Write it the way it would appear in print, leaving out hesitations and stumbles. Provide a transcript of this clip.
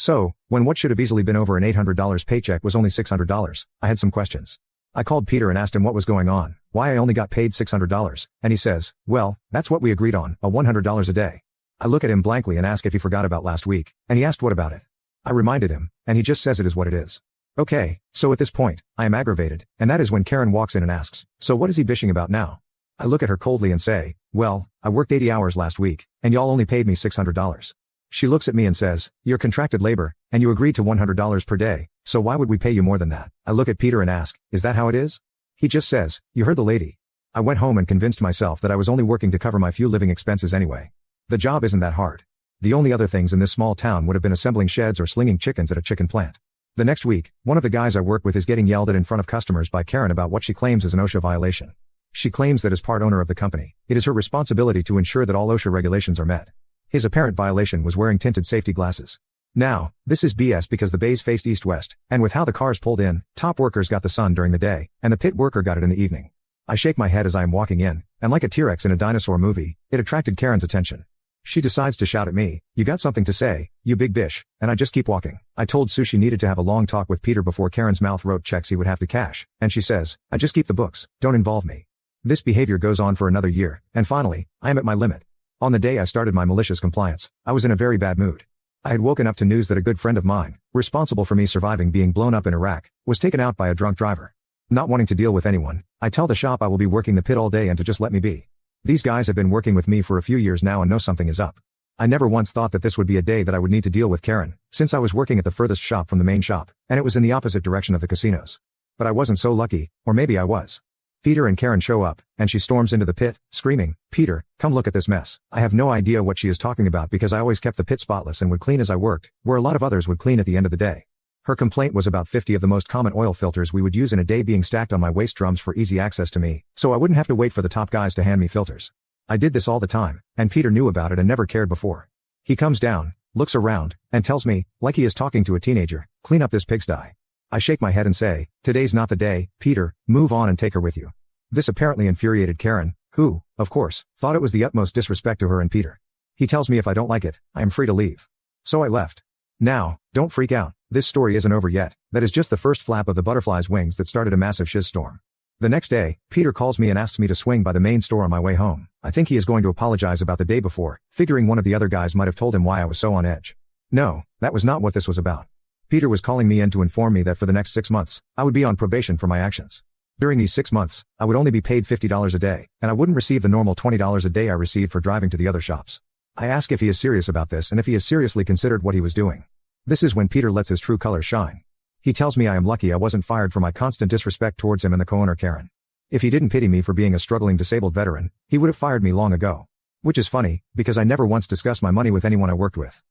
So, when what should have easily been over an $800 paycheck was only $600, I had some questions. I called Peter and asked him what was going on, why I only got paid $600, and he says, well, that's what we agreed on, a $100 a day. I look at him blankly and ask if he forgot about last week, and he asked what about it. I reminded him, and he just says it is what it is. Okay, so at this point, I am aggravated, and that is when Karen walks in and asks, so what is he bitching about now? I look at her coldly and say, well, I worked 80 hours last week, and y'all only paid me $600. She looks at me and says, you're contracted labor, and you agreed to $100 per day, so why would we pay you more than that? I look at Peter and ask, is that how it is? He just says, you heard the lady. I went home and convinced myself that I was only working to cover my few living expenses anyway. The job isn't that hard. The only other things in this small town would have been assembling sheds or slinging chickens at a chicken plant. The next week, one of the guys I work with is getting yelled at in front of customers by Karen about what she claims is an OSHA violation. She claims that as part owner of the company, it is her responsibility to ensure that all OSHA regulations are met. His apparent violation was wearing tinted safety glasses. Now, this is BS because the bays faced east-west, and with how the cars pulled in, top workers got the sun during the day, and the pit worker got it in the evening. I shake my head as I am walking in, and like a T-Rex in a dinosaur movie, it attracted Karen's attention. She decides to shout at me, you got something to say, you big bish, and I just keep walking. I told Sue she needed to have a long talk with Peter before Karen's mouth wrote checks he would have to cash, and she says, I just keep the books, don't involve me. This behavior goes on for another year, and finally, I am at my limit. On the day I started my malicious compliance, I was in a very bad mood. I had woken up to news that a good friend of mine, responsible for me surviving being blown up in Iraq, was taken out by a drunk driver. Not wanting to deal with anyone, I tell the shop I will be working the pit all day and to just let me be. These guys have been working with me for a few years now and know something is up. I never once thought that this would be a day that I would need to deal with Karen, since I was working at the furthest shop from the main shop, and it was in the opposite direction of the casinos. But I wasn't so lucky, or maybe I was. Peter and Karen show up, and she storms into the pit, screaming, Peter, come look at this mess. I have no idea what she is talking about because I always kept the pit spotless and would clean as I worked, where a lot of others would clean at the end of the day. Her complaint was about 50 of the most common oil filters we would use in a day being stacked on my waste drums for easy access to me, so I wouldn't have to wait for the top guys to hand me filters. I did this all the time, and Peter knew about it and never cared before. He comes down, looks around, and tells me, like he is talking to a teenager, clean up this pigsty. I shake my head and say, today's not the day, Peter, move on and take her with you. This apparently infuriated Karen, who, of course, thought it was the utmost disrespect to her and Peter. He tells me if I don't like it, I am free to leave. So I left. Now, don't freak out, this story isn't over yet, that is just the first flap of the butterfly's wings that started a massive shitstorm. The next day, Peter calls me and asks me to swing by the main store on my way home. I think he is going to apologize about the day before, figuring one of the other guys might have told him why I was so on edge. No, that was not what this was about. Peter was calling me in to inform me that for the next 6 months, I would be on probation for my actions. During these 6 months, I would only be paid $50 a day, and I wouldn't receive the normal $20 a day I received for driving to the other shops. I ask if he is serious about this and if he has seriously considered what he was doing. This is when Peter lets his true colors shine. He tells me I am lucky I wasn't fired for my constant disrespect towards him and the co-owner Karen. If he didn't pity me for being a struggling disabled veteran, he would have fired me long ago. Which is funny, because I never once discussed my money with anyone I worked with.